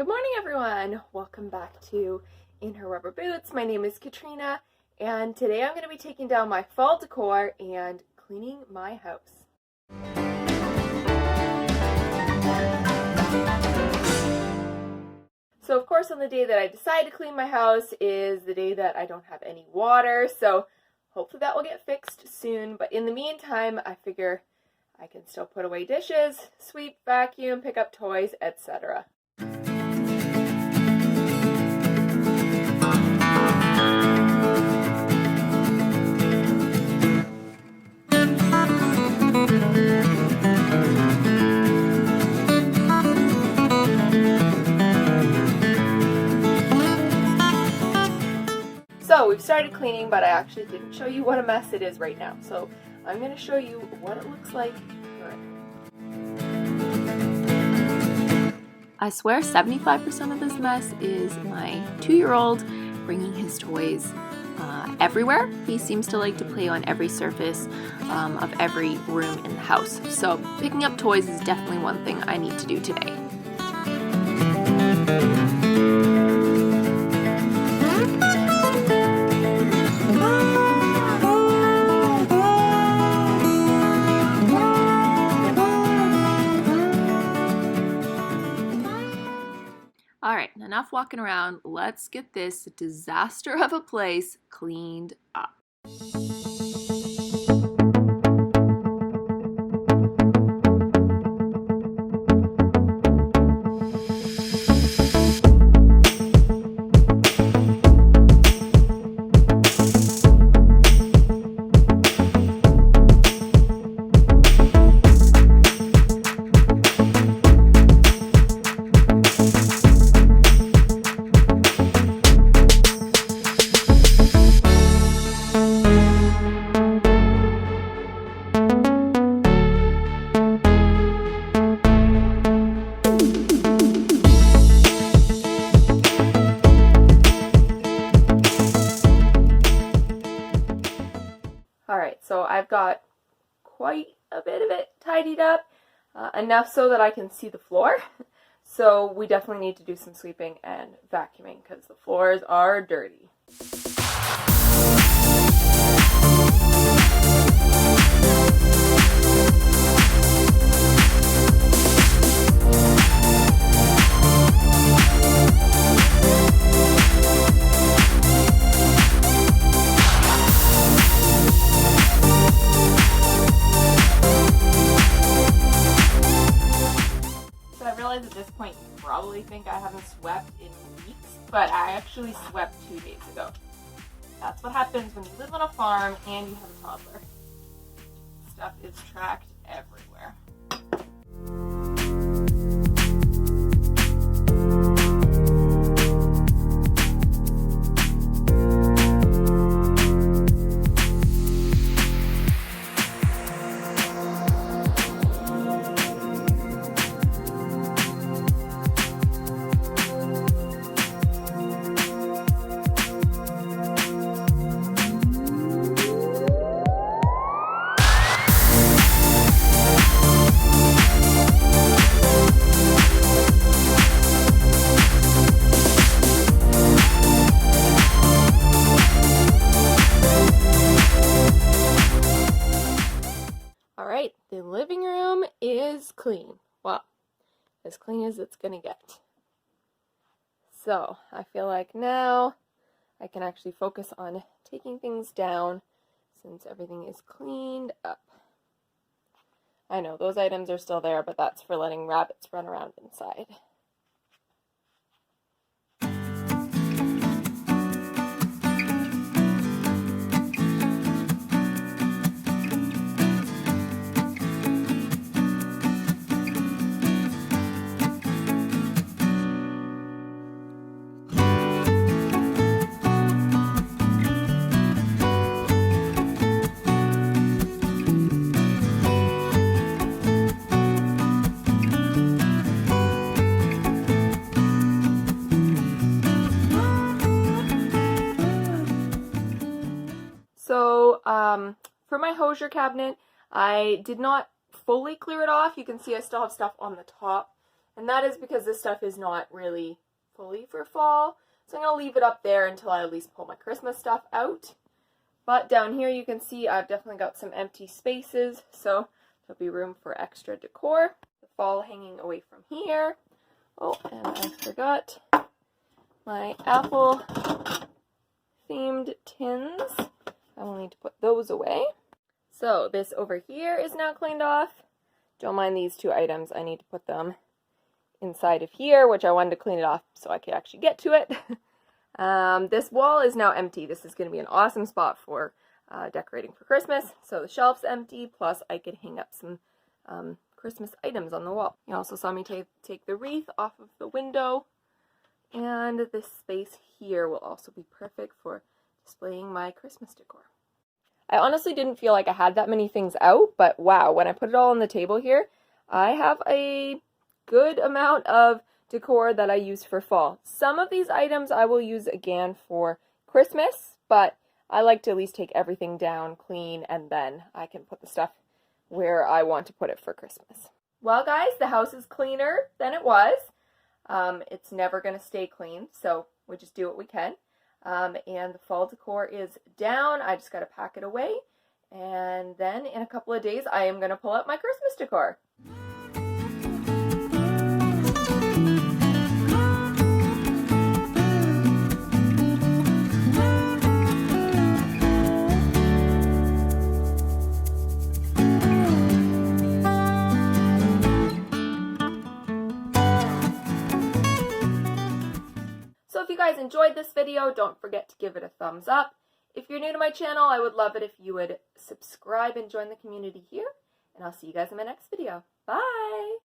Good morning, everyone. Welcome back to In Her Rubber Boots. My name is Katrina, and today I'm going to be taking down my fall decor and cleaning my house. So, of course, on the day that I decide to clean my house is the day that I don't have any water, so hopefully that will get fixed soon. But in the meantime, I figure I can still put away dishes, sweep, vacuum, pick up toys, etc. So we've started cleaning, but I actually didn't show you what a mess it is right now. So I'm going to show you what it looks like currently. I swear 75% of this mess is my 2-year-old bringing his toys everywhere. He seems to like to play on every surface of every room in the house. So picking up toys is definitely one thing I need to do today. Alright, enough walking around. Let's get this disaster of a place cleaned up. Alright, so I've got quite a bit of it tidied up, enough so that I can see the floor. So we definitely need to do some sweeping and vacuuming because the floors are dirty. At this point, you probably think I haven't swept in weeks, but I actually swept 2 days ago. That's what happens when you live on a farm and you have a toddler. Stuff is tracked everywhere. Alright, the living room is clean. Well, as clean as it's gonna get. So, I feel like now I can actually focus on taking things down since everything is cleaned up. I know, those items are still there, but that's for letting rabbits run around inside. For my hosier cabinet, I did not fully clear it off. You can see I still have stuff on the top And that is because this stuff is not really fully for fall. So I'm going to leave it up there until I at least pull my Christmas stuff out. But down here you can see I've definitely got some empty spaces, so there'll be room for extra decor. The fall hanging away from here. Oh, and I forgot my apple themed tins. I will need to put those away. So this over here is now cleaned off. Don't mind these two items. I need to put them inside of here, which I wanted to clean it off so I could actually get to it. This wall is now empty. This is going to be an awesome spot for decorating for Christmas. So the shelf's empty, plus I could hang up some Christmas items on the wall. You also saw me take the wreath off of the window. And this space here will also be perfect for displaying my Christmas decor. I honestly didn't feel like I had that many things out, but wow, when I put it all on the table here, I have a good amount of decor that I use for fall. Some of these items I will use again for Christmas, but I like to at least take everything down, clean, and then I can put the stuff where I want to put it for Christmas. Well guys, the house is cleaner than it was. It's never going to stay clean, so we just do what we can. And the fall decor is down. I just got to pack it away. And then in a couple of days, I am going to pull out my Christmas decor. So if you guys enjoyed this video, don't forget to give it a thumbs up. If you're new to my channel, I would love it if you would subscribe and join the community here. And I'll see you guys in my next video. Bye!